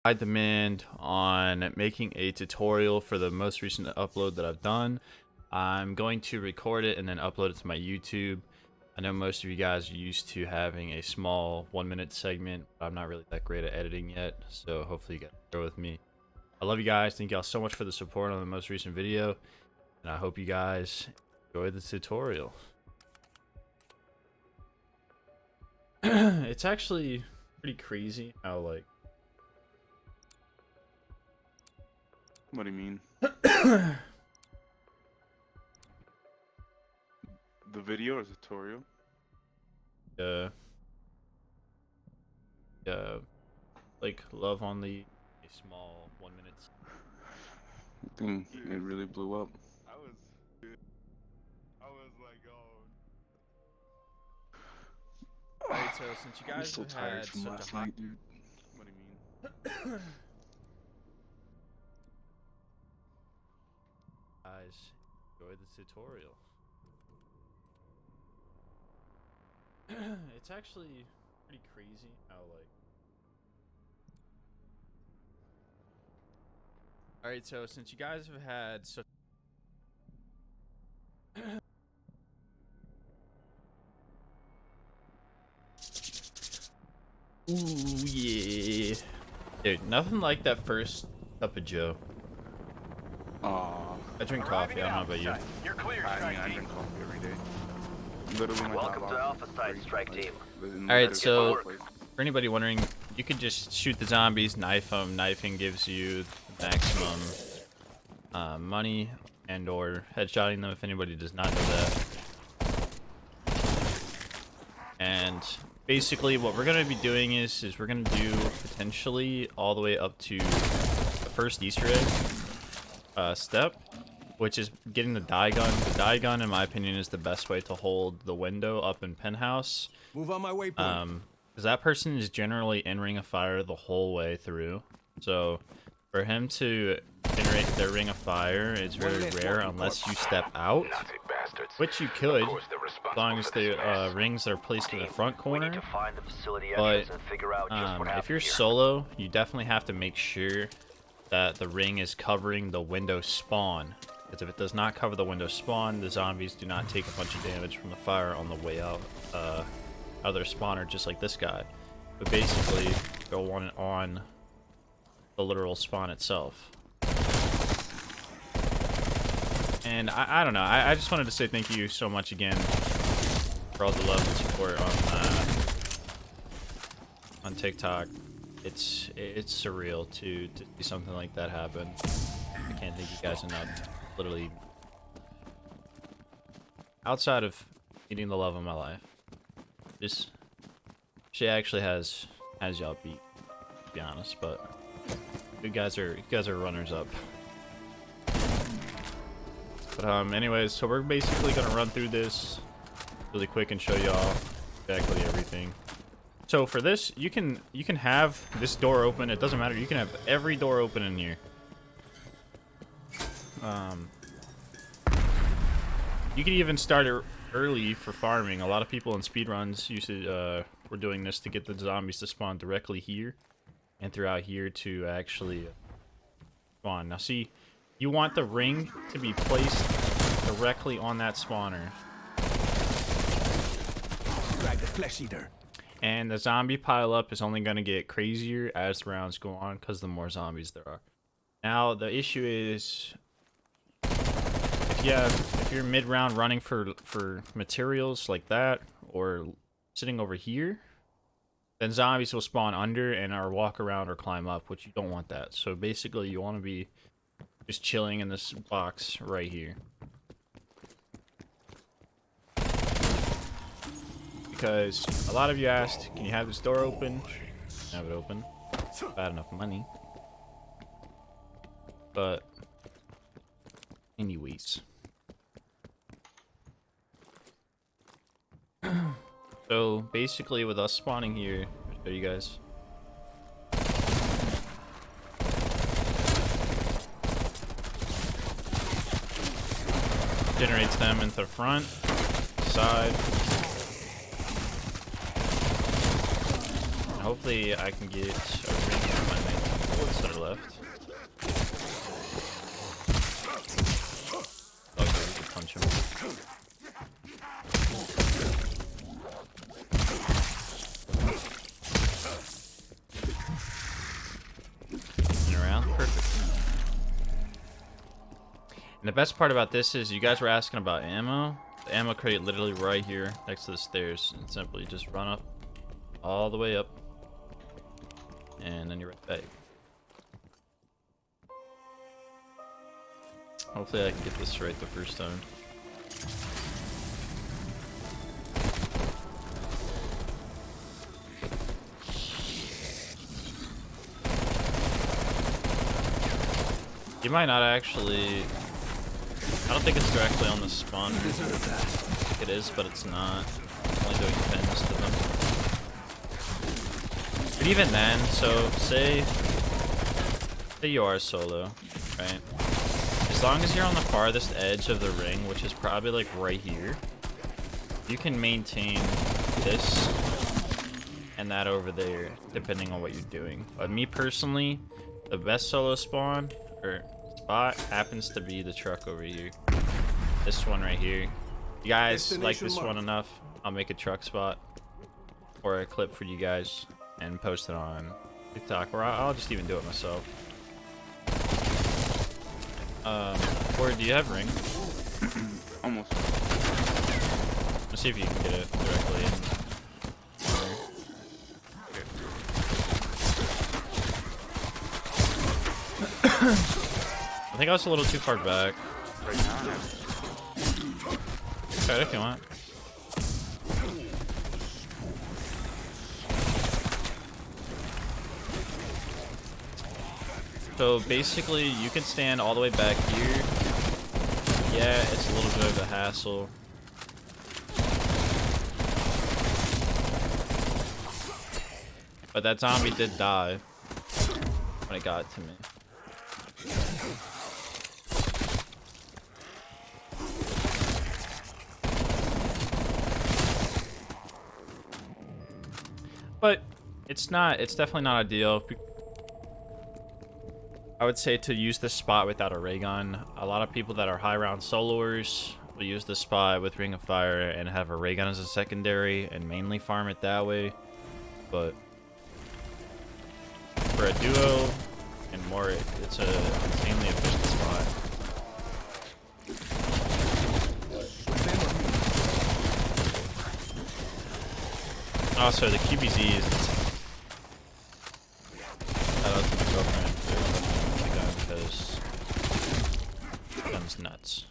high demand on making a tutorial for the most recent upload that I've done. I'm going to record it and then upload it to my YouTube. I know most of you guys are used to having a small 1-minute segment, but I'm not really that great at editing yet, so hopefully you guys bear with me. I love you guys. Thank y'all so much for the support on the most recent video, and I hope you guys enjoy the tutorial. It's actually pretty crazy how, like, what do you mean? The video or tutorial? like love on the small 1 minute. I think it really blew up. I was like, oh. Alright, so since you I'm guys still have tired had from such last a high night, dude. What do you mean? guys, enjoy the tutorial. It's actually pretty crazy how, like, alright, so since you guys have had such ooh yeah, dude, nothing like that first cup of Joe. Aw. I drink coffee. I don't know about you. You're clear, I strike drink team. coffee every day. Literally my Welcome job to office Alpha is Side, right, strike like, team. within Alright, the so place. for anybody wondering, you could just shoot the zombies, knife them. Knifing gives you the maximum money, and or headshotting them if anybody does not know that. And basically what we're going to be doing is we're going to do potentially all the way up to the first Easter egg step, which is getting the dye gun. The dye gun, in my opinion, is the best way to hold the window up in penthouse. Move on my waypoint. Because that person is generally in ring of fire the whole way through. So for him to generate their ring of fire, it's very rare unless you step out, which you could, as long as the rings are placed in the front corner. But if you're solo, you definitely have to make sure that the ring is covering the window spawn. Because if it does not cover the window spawn, the zombies do not take a bunch of damage from the fire on the way out of their spawner, just like this guy. But basically, go on the literal spawn itself. And I don't know. I just wanted to say thank you so much again for all the love and support on TikTok. It's surreal to see something like that happen. I can't thank you guys enough. Literally, outside of meeting the love of my life, she actually has y'all beat, to be honest. But you guys are runners up. But anyways, so we're basically gonna run through this really quick and show y'all exactly everything. So for this, you can have this door open. It doesn't matter. You can have every door open in here. You can even start it early for farming. A lot of people in speedruns were doing this to get the zombies to spawn directly here and throughout here to actually spawn. Now see, you want the ring to be placed directly on that spawner. Drag the flesh eater. And the zombie pile up is only going to get crazier as the rounds go on because the more zombies there are. Now the issue is, if you're mid-round running for materials like that, or sitting over here, then zombies will spawn under and or walk around or climb up, which you don't want that. So basically you want to be just chilling in this box right here. Because a lot of you asked, can you have this door open? Have it open. Bad enough money. But anyways. So basically with us spawning here, I'll show you guys. Generates them into the front, side. And hopefully I can get a ring on my main. And the best part about this is you guys were asking about ammo. The ammo crate literally right here next to the stairs. And simply just run up all the way up. And then you're right back. Hopefully I can get this right the first time. You might not actually... I don't think it's directly on the spawn. I think it is, but it's not. It's only doing pins to them. But even then, so say you are solo, right? As long as you're on the farthest edge of the ring, which is probably like right here, you can maintain this and that over there, depending on what you're doing. But me personally, the best solo spawn or spot happens to be the truck over here. This one right here. You guys like this one enough, I'll make a truck spot or a clip for you guys and post it on TikTok, or I'll just even do it myself. Or do you have ring? Almost. Let's see if you can get it directly in. I think I was a little too far back. Right now, yeah. Okay, if you want. So basically, you can stand all the way back here. Yeah, it's a little bit of a hassle. But that zombie did die when it got to me. But it's definitely not ideal. I would say to use this spot without a ray gun. A lot of people that are high round soloers will use this spot with Ring of Fire and have a ray gun as a secondary and mainly farm it that way. But for a duo and more, it's a insanely efficient spot. Also, the QBZ is shout out to my girlfriend for the gun because the gun's nuts.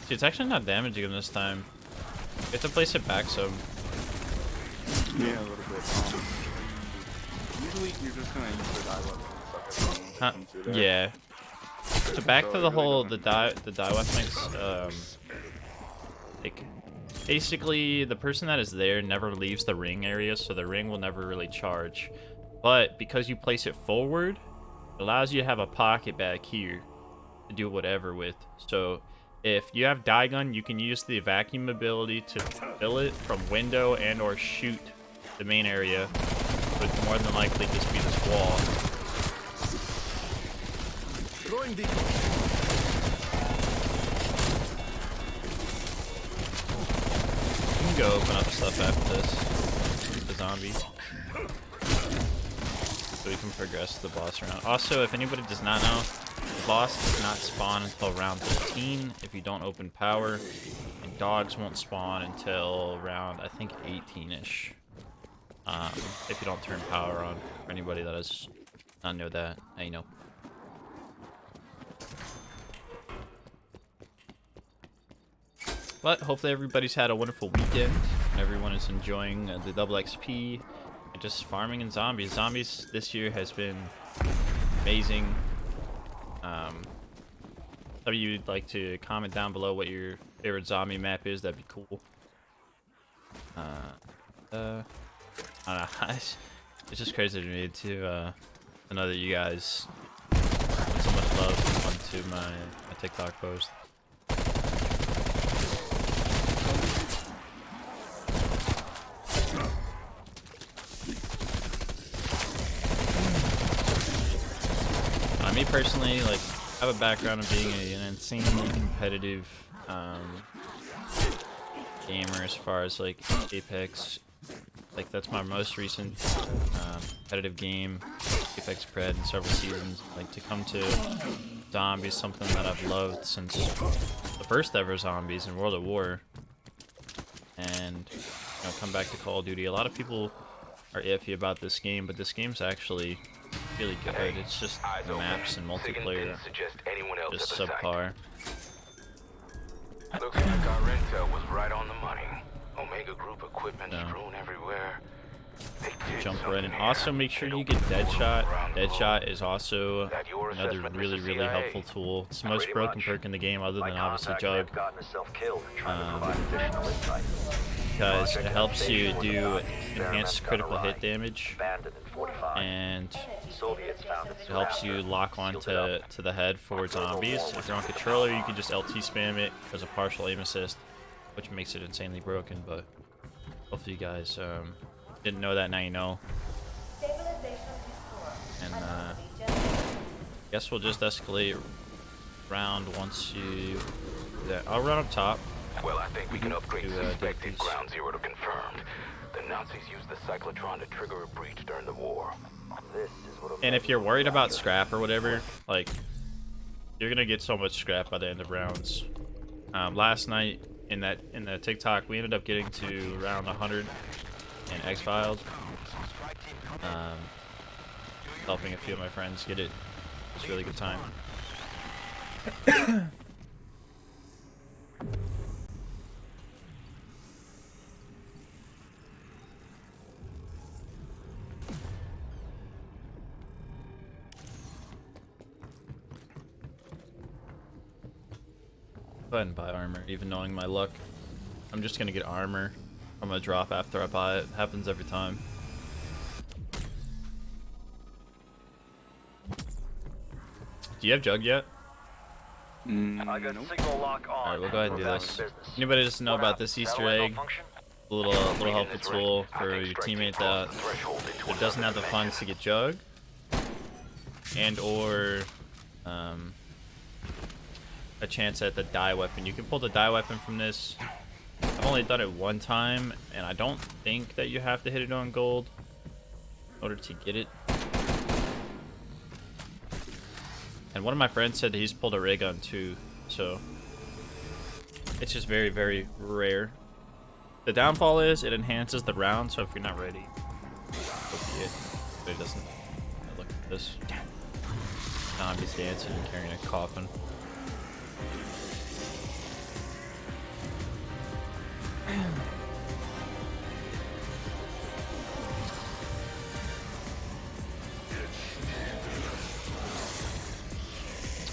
See, it's actually not damaging him this time. You have to place it back some. Yeah, a little bit. Usually, you're just gonna use the die weapon. Yeah. So back to the whole the die weapons. Like basically, the person that is there never leaves the ring area, so the ring will never really charge. But because you place it forward, it allows you to have a pocket back here to do whatever with. So if you have die gun, you can use the vacuum ability to fill it from window and or shoot the main area. Would more than likely just be this wall. Throwing decoy. You can go open up stuff after this. The zombie. So we can progress the boss round. Also, if anybody does not know, the boss does not spawn until round 13 if you don't open power. And dogs won't spawn until round, I think, 18-ish. If you don't turn power on. For anybody that does not know that, now you know. But hopefully everybody's had a wonderful weekend and everyone is enjoying the double XP and just farming in zombies. Zombies this year has been amazing. If you'd like to comment down below what your favorite zombie map is, that'd be cool. I don't know. It's just crazy to me to know that you guys put so much love onto my TikTok post. Me personally, like, I have a background of being an insanely competitive gamer as far as like Apex. Like that's my most recent competitive game, Apex Pred, in several seasons. Like to come to Zombies, something that I've loved since the first ever Zombies in World at War, and come back to Call of Duty. A lot of people are iffy about this game, but this game's actually really good. It's just the maps and multiplayer just subpar. Looks like our intel was right on the money. Omega Group equipment strewn everywhere. Jump right in. Also, make sure you get Deadshot. Deadshot is also another really, really helpful tool. It's the most broken perk in the game, other than obviously Jug. Because it helps you do enhanced critical hit damage, and it helps you lock on to the head for zombies. If you're on controller, you can just LT spam it as a partial aim assist, which makes it insanely broken, but hopefully you guys didn't know that, now you know. And guess we'll just escalate round once you do that. I'll run up top. Well, I think we can upgrade suspected Ground Zero to confirmed. The Nazis used the cyclotron to trigger a breach during the war. And if you're worried about scrap or whatever, like, you're gonna get so much scrap by the end of rounds. Last night in the TikTok, we ended up getting to round 100 in X-Files. Helping a few of my friends get it. It's a really good time. Go ahead and buy armor, even knowing my luck. I'm just gonna get armor. I'm gonna drop after I buy it. Happens every time. Do you have Jug yet? Nope. Alright, we'll go ahead and do this. Anybody just know about this Easter egg? A little helpful tool for your teammate that doesn't have the funds to get Jug, and or a chance at the dye weapon. You can pull the dye weapon from this. I've only done it one time, and I don't think that you have to hit it on gold in order to get it. And one of my friends said that he's pulled a ray gun too, so it's just very, very rare. The downfall is it enhances the round, so if you're not ready, but it doesn't. Look at this. Zombies dancing and carrying a coffin.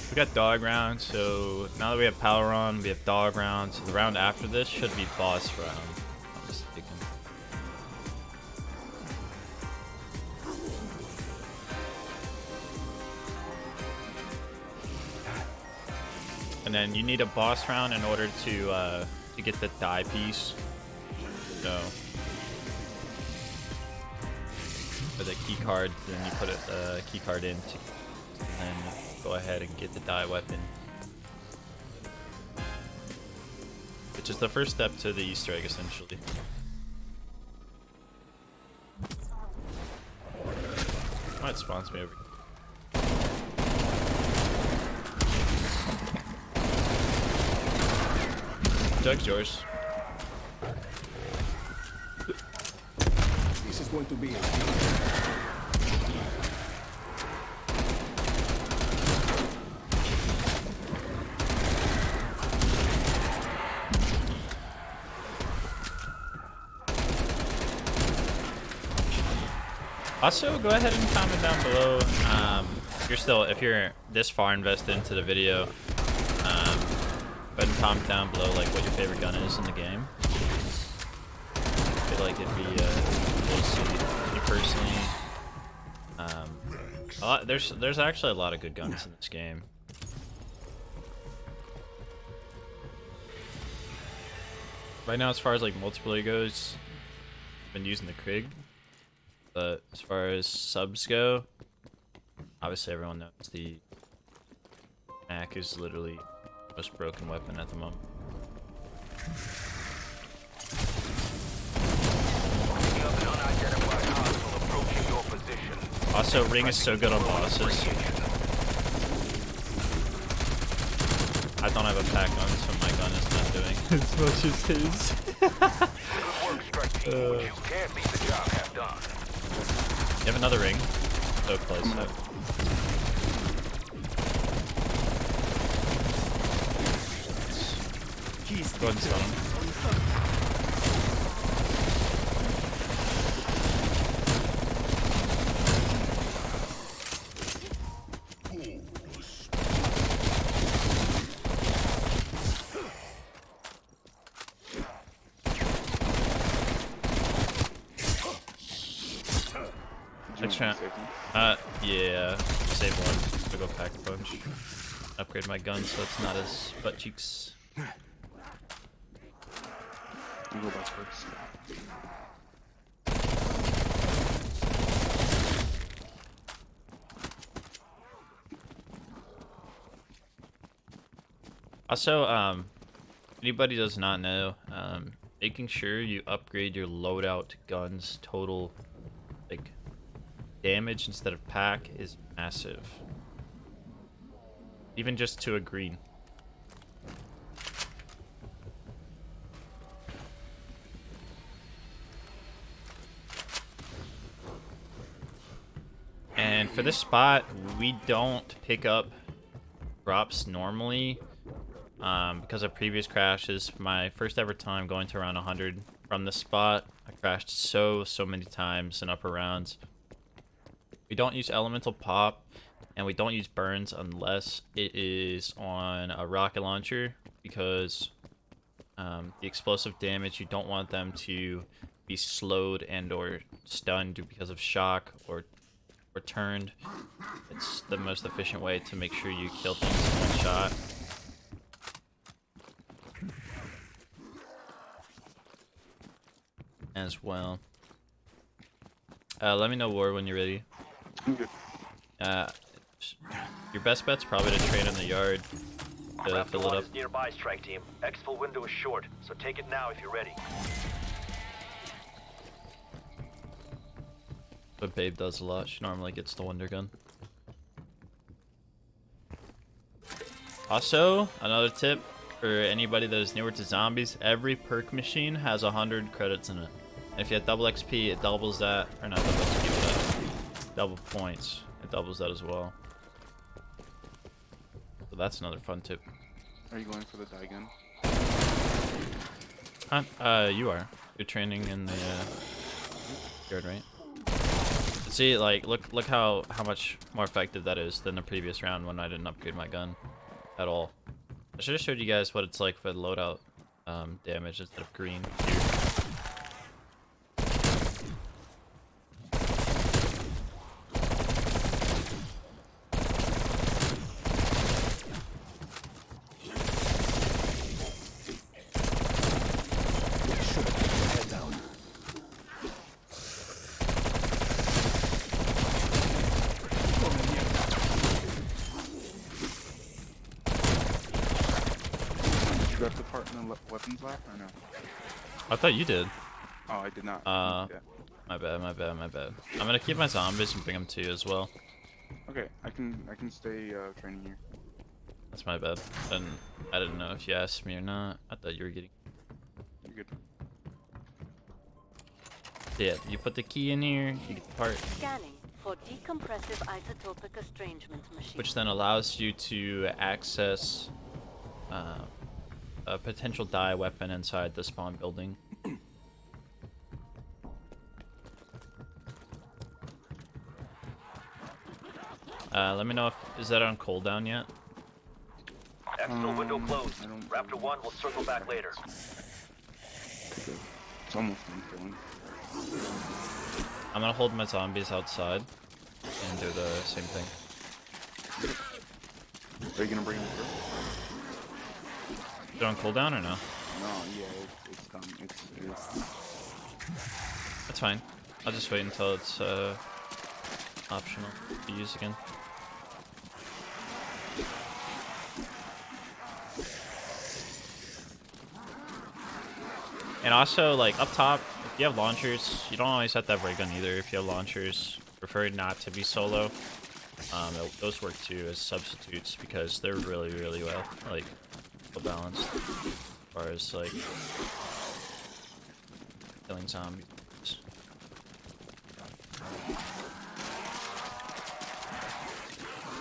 We got dog round, so now that we have power on, we have dog round. So the round after this should be boss round, if I'm mistaken. And then you need a boss round in order to get the die piece. So for the key card, then you put a key card in to, and then go ahead and get the dye weapon, which is the first step to the Easter egg, essentially. Might spawns me over. Jug's yours. This is going to be a Also, go ahead and comment down below. If you're this far invested into the video, go ahead and comment down below like what your favorite gun is in the game. I feel like it'd be cool to see me personally. There's actually a lot of good guns in this game. Right now, as far as like multiplayer goes, I've been using the Krig. But as far as subs go, obviously everyone knows the MAC is literally the most broken weapon at the moment. Also, ring is so good on bosses. I don't have a pack on, so my gun is not doing as much as his. Good work, strike team. You can't leave the job half done. You have another ring. So close. Though. Go ahead and stun him. Yeah, save one. I'll go pack a punch. Upgrade my gun so it's not as butt cheeks. I'll go back first. Also, anybody does not know, making sure you upgrade your loadout guns total, like, damage instead of pack is massive. Even just to a green. And for this spot, we don't pick up drops normally because of previous crashes. My first ever time going to around 100 from this spot, I crashed so many times in upper rounds. We don't use elemental pop and we don't use burns unless it is on a rocket launcher because the explosive damage, you don't want them to be slowed and or stunned because of shock or turned. It's the most efficient way to make sure you kill things in one shot. As well. Let me know, War, when you're ready. I'm good. Your best bet's probably to train in the yard to Raptor fill it 1 up. is nearby, strike team. Exfil window is short, so take it now if you're ready. But Babe does a lot. She normally gets the Wonder Gun. Also, another tip for anybody that is newer to zombies, every perk machine has 100 credits in it. And if you have double XP, it doubles that. Or not double XP, but double points. It doubles that as well. So that's another fun tip. Are you going for the die gun? You are. You're training in the yard, right? See, like, look how much more effective that is than the previous round when I didn't upgrade my gun at all. I should have showed you guys what it's like for the loadout damage instead of green here. You got the part in the weapons lab or no? I thought you did. Oh, I did not. Yeah. My bad. I'm gonna keep my zombies and bring them to you as well. Okay, I can stay training here. That's my bad. And I didn't know if you asked me or not. I thought you were getting. You're good. Yeah, you put the key in here, you get the part, Scanning for decompressive isotopic estrangement machine. which then allows you to access a potential die weapon inside the spawn building. Let me know if is that on cooldown yet? Exfil window closed. I don't- Raptor 1 will circle back later. Okay. It's almost done filling. I'm gonna hold my zombies outside and do the same thing. Are you gonna bring them through? Is it on cooldown or no? No, yeah, it's done. It's That's fine. I'll just wait until it's optional to use again. And also, like, up top, if you have launchers, you don't always have to have ray gun either. If you have launchers, prefer prefer not to be solo. Those work too as substitutes because they're really well balanced as far as like killing zombies.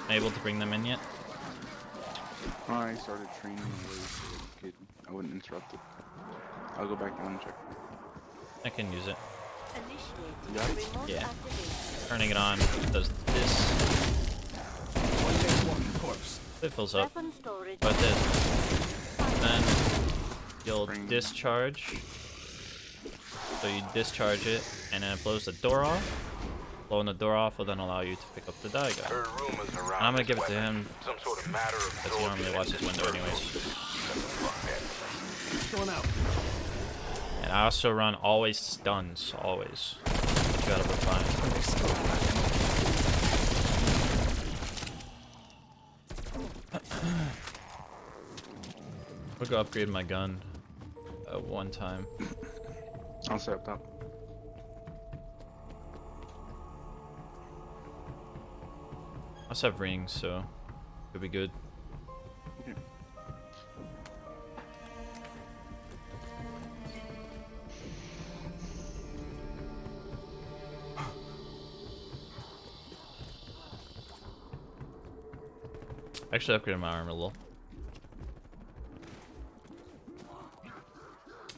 Able to bring them in yet? I started training away so I wouldn't interrupt it. I'll go back down and check. I can use it. Initiating remote Yeah. activation. Turning it on does this. One dead, one corpse. It fills up. Weapon storage. But then you'll Bring- discharge. So you discharge it, and then it blows the door off. Blowing the door off will then allow you to pick up the die guy. Heard rumors around And I'm gonna this give it to weapon. him Some sort of matter of because he normally watches window anyways. Going out. And I also run always stuns, always. You gotta refine. We'll go upgrade my gun one time. I'll stay up top. I also have rings, so it'll be good. Okay. Actually, upgraded my armor a little.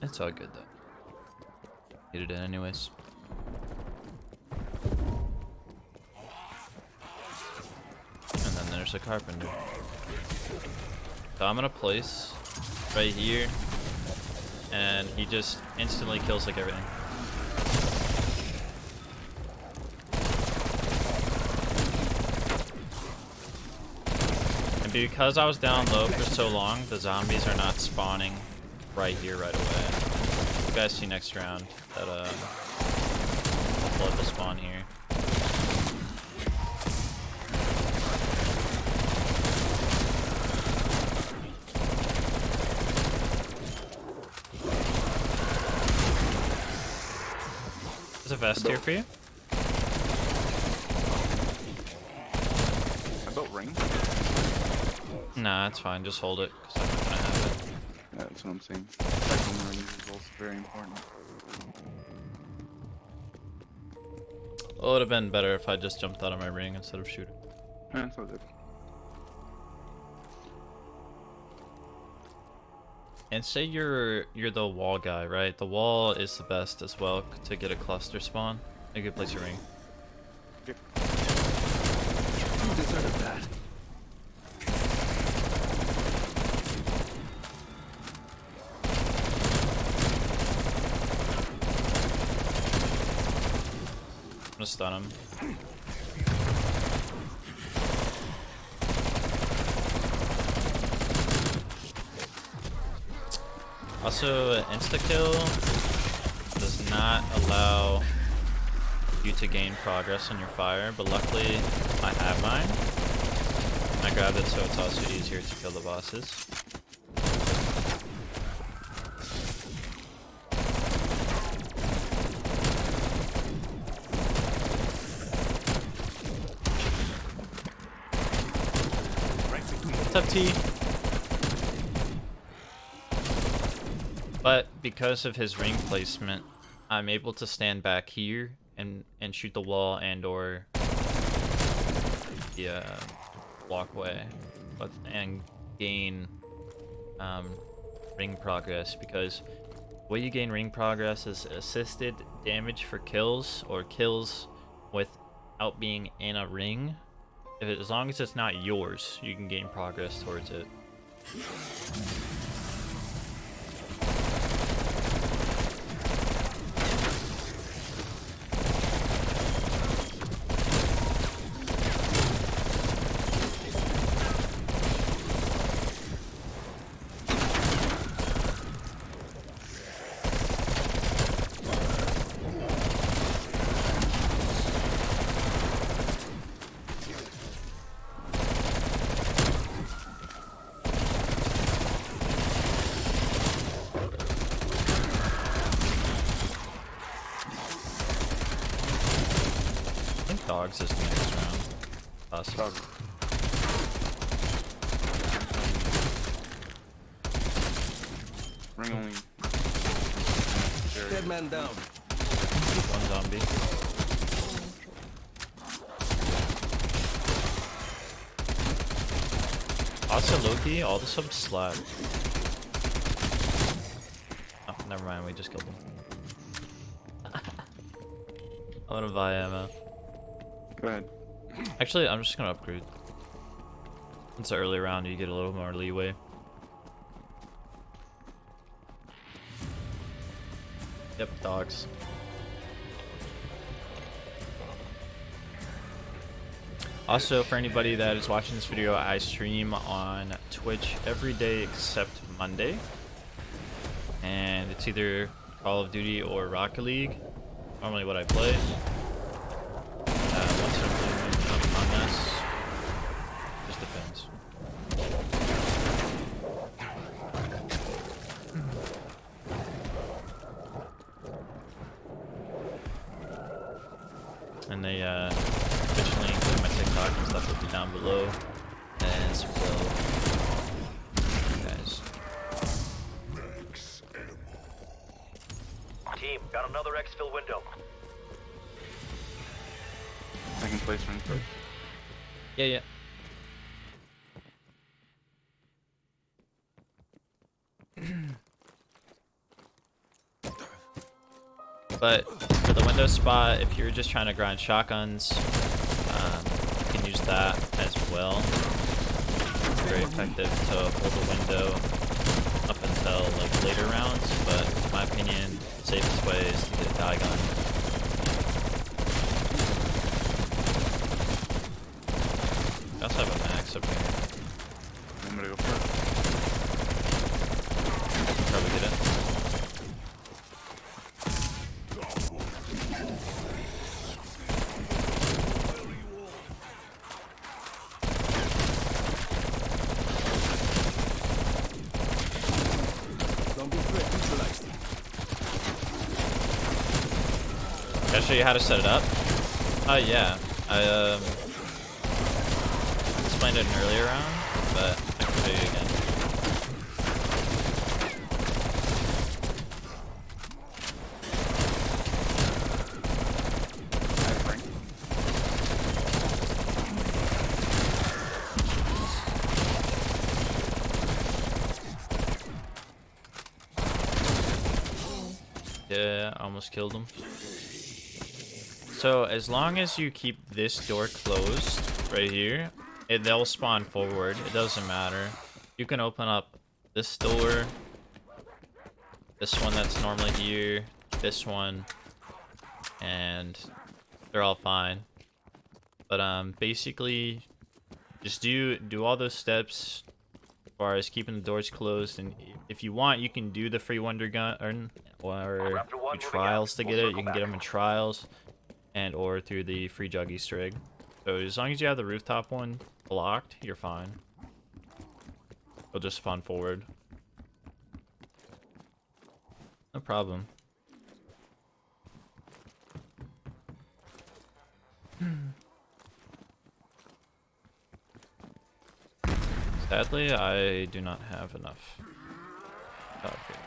It's all good though. Needed it anyways. And then there's a carpenter. So I'm gonna place right here, and he just instantly kills like everything. And because I was down low for so long, the zombies are not spawning right here right away. You guys see next round that blood will spawn here. There's a vest here for you. I built ring. Nah, it's fine. Just hold it, because I'm not gonna have it. Yeah, that's what I'm saying. Checking the rings is also very important. Well, it would have been better if I just jumped out of my ring instead of shooting. Yeah, it's all good. And say you're the wall guy, right? The wall is the best as well to get a cluster spawn. You could place your ring. You deserve that. I'm gonna stun him. Also, insta-kill does not allow you to gain progress on your fire, but luckily I have mine. I grabbed it so it's also easier to kill the bosses. What's up, T? But because of his ring placement, I'm able to stand back here and shoot the wall and or the walkway, and gain ring progress, because the way you gain ring progress is assisted damage for kills or kills without being in a ring. As long as it's not yours, you can gain progress towards it. dogs this next round. Awesome. Dog. Ring only. Dead man down. One zombie. Also, Loki, all the subs slap. Oh, never mind, we just killed him. I'm gonna buy ammo. Go ahead. Actually, I'm just gonna upgrade. It's an early round, you get a little more leeway. Yep, dogs. Also, for anybody that is watching this video, I stream on Twitch every day except Monday. And it's either Call of Duty or Rocket League. Normally what I play. Once in a blue moon on this. Just depends. And the Twitch link and my TikTok and stuff will be down below. As well, guys. Team, got another exfil window. Second place ring first. Yeah. But for the window spot, if you're just trying to grind shotguns, you can use that as well. Very effective to hold the window up until like later rounds, but in my opinion, the safest way is to get a die gun. We also have a max up here. I'm gonna go first. Probably get it. Zombie threat neutralized. Can I show you how to set it up? Yeah. I explained it in an earlier round, but I can show you again. I have ring. Yeah, I almost killed him. So as long as you keep this door closed right here, they'll spawn forward. It doesn't matter. You can open up this door, this one that's normally here, this one, and they're all fine. But basically, just do all those steps as far as keeping the doors closed. And if you want, you can do the free wonder gun or do trials to get it. You can get them in trials and or through the free jug Easter egg. So as long as you have the rooftop one blocked, you're fine. It'll just spawn forward. No problem. Sadly, I do not have enough. Okay.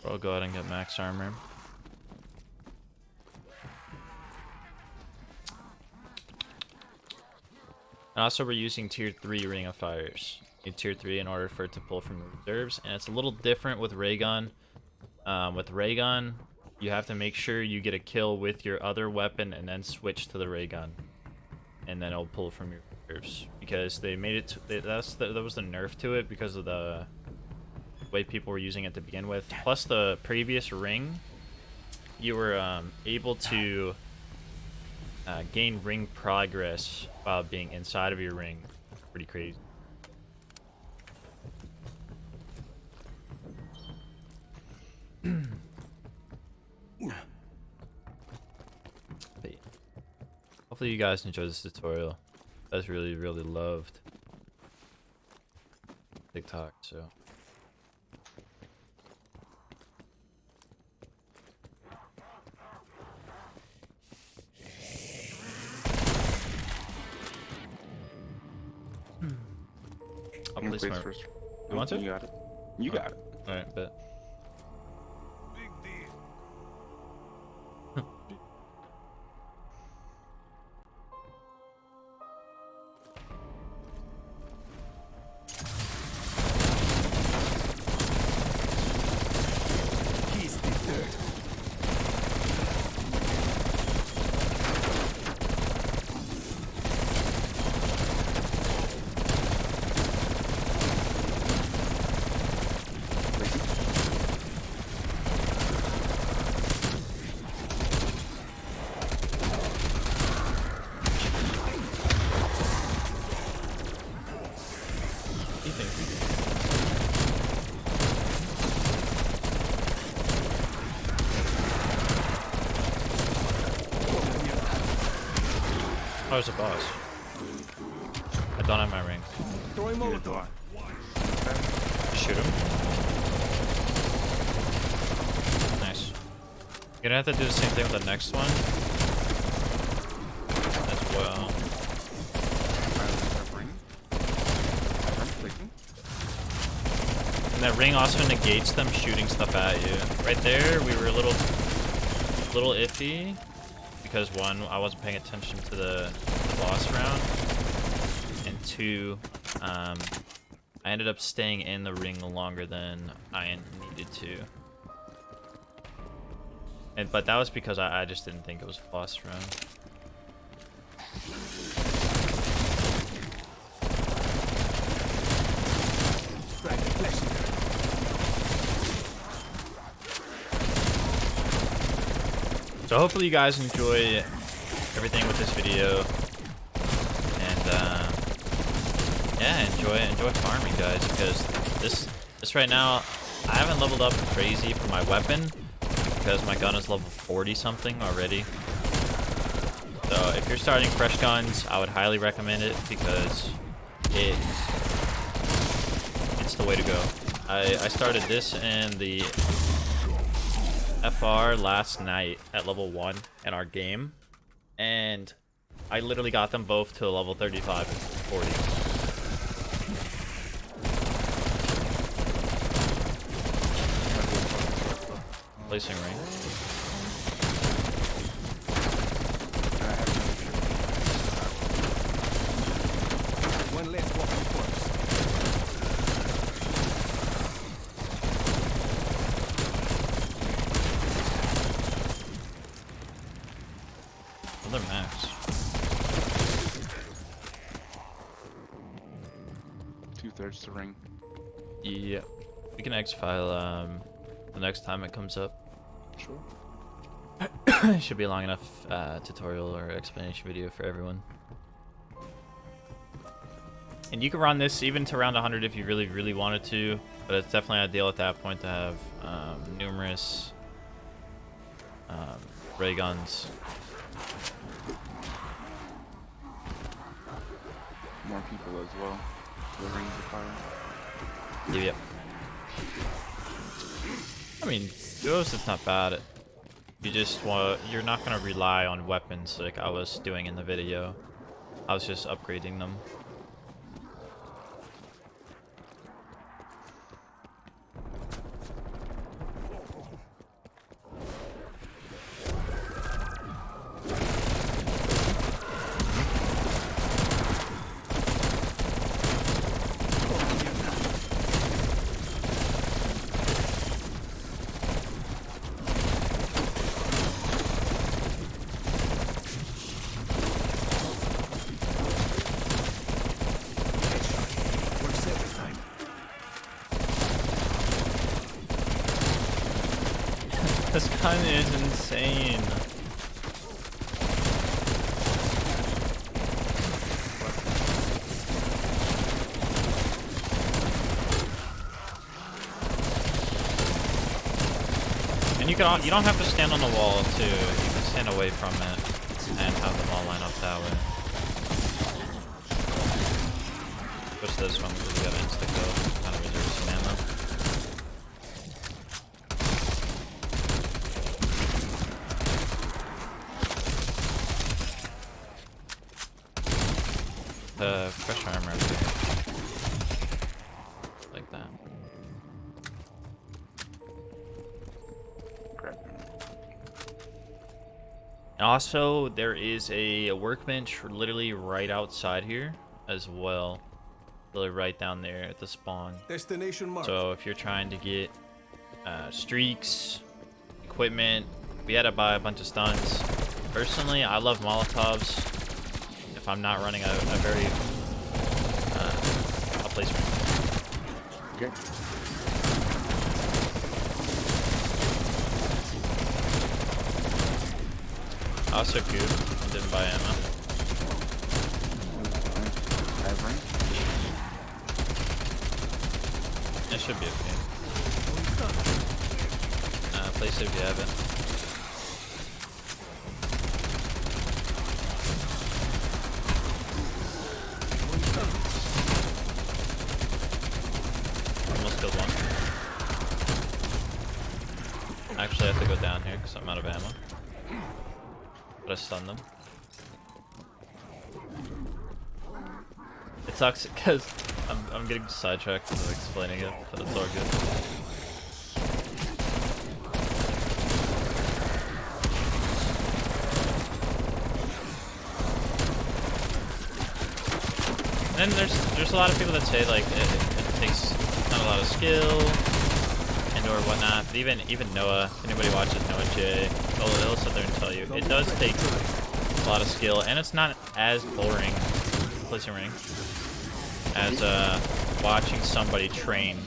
I'll go ahead and get max armor. And also, we're using tier 3 Ring of Fires. You need tier 3 in order for it to pull from reserves, and it's a little different with ray gun. With ray gun, you have to make sure you get a kill with your other weapon and then switch to the ray gun, and then it'll pull from your reserves. Because they made it. That was the nerf to it because of the way people were using it to begin with. Plus, the previous ring, you were able to gain ring progress while being inside of your ring. Pretty crazy. But yeah. Hopefully you guys enjoyed this tutorial. That's really loved TikTok, so I'll I'm place gonna my... place first. You want to? You got it. You got it. Alright, bet. He's the third. He thinks. Oh, there's a boss. I don't have my ring. Throwing Neither do Molotov. I. Shoot him. Nice. You're gonna have to do the same thing with the next one as well. And that ring also negates them shooting stuff at you. Right there, we were a little iffy because one, I wasn't paying attention to the boss round, and two, I ended up staying in the ring longer than I needed to. But that was because I just didn't think it was a boss round. Strike the flesh eater. So hopefully you guys enjoy everything with this video, and yeah, enjoy farming, guys, because this right now, I haven't leveled up crazy for my weapon because my gun is level 40 something already. So if you're starting fresh guns, I would highly recommend it because it's the way to go. I started this and the FR last night at level 1 in our game, and I literally got them both to level 35 and 40. Placing ring. One less walking corpse. Another max. 2/3 to ring. Yeah. We can X-file the next time it comes up. Sure. It should be a long enough tutorial or explanation video for everyone. And you can run this even to around 100 if you really, really wanted to, but it's definitely ideal at that point to have numerous ray guns. More people as well. The rings of fire. Yep. I mean, those it's not bad. You just you're not gonna rely on weapons like I was doing in the video. I was just upgrading them. Works every time. This gun is insane. And you don't have to stand on the wall too. You can stand away from it and have them all line up that way. Push this one because we got insta kill. Kind of reserve some ammo. Fresh armor. And also, there is a workbench literally right outside here as well. Literally right down there at the spawn. Destination marked. So if you're trying to get streaks, equipment, we had to buy a bunch of stuns. Personally, I love Molotovs. If I'm not running a very, I'll place ring. Okay. Also Cube, I didn't buy ammo. I have ring. It should be okay. Place it if you have it. Almost killed one. Actually, I have to go down here because I'm out of ammo. But I stunned them. It sucks because I'm getting sidetracked with explaining it, but it's all good. And then there's a lot of people that say like it takes not a lot of skill and or whatnot. But even Noah, if anybody watches Noah J, they'll sit there and tell you it does take a lot of skill, and it's not as boring placing ring as watching somebody train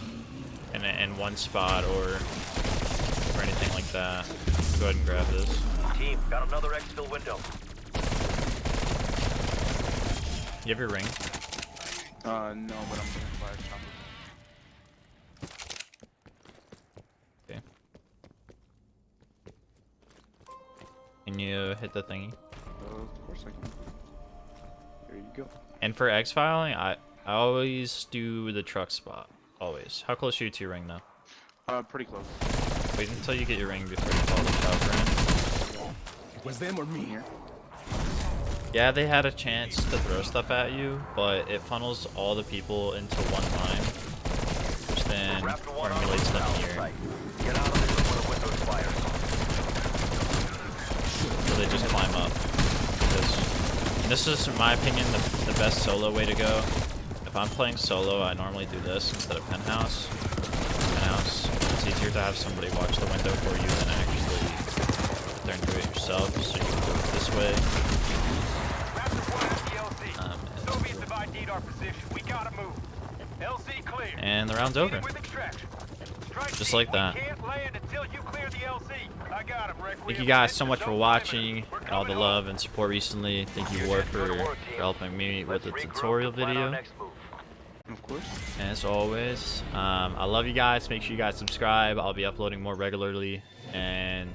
in one spot or anything like that. Go ahead and grab this. Team, got another exfil window. You have your ring. No, but I'm gonna buy a chopper. Okay. Can you hit the thingy? Of course I can. There you go. And for X-filing, I always do the truck spot. Always. How close are you to your ring now? Pretty close. Wait until you get your ring before you follow the chopper in. It was them or me? Here. Yeah, they had a chance to throw stuff at you, but it funnels all the people into one line, which then Raptor 1 formulates them on here. site. Get out of there before the windows fire. So they just climb up. This is, in my opinion, the best solo way to go. If I'm playing solo, I normally do this instead of penthouse. Penthouse, it's easier to have somebody watch the window for you than actually learn to do it yourself, so you can do it this way. Soviets have ID'd our position. We gotta move. LC clear. And the round's over. Just like that. Thank you guys so much for watching and all the love and support recently. Thank you, War, for helping me with the tutorial video. Of course. And as always, I love you guys. Make sure you guys subscribe. I'll be uploading more regularly. And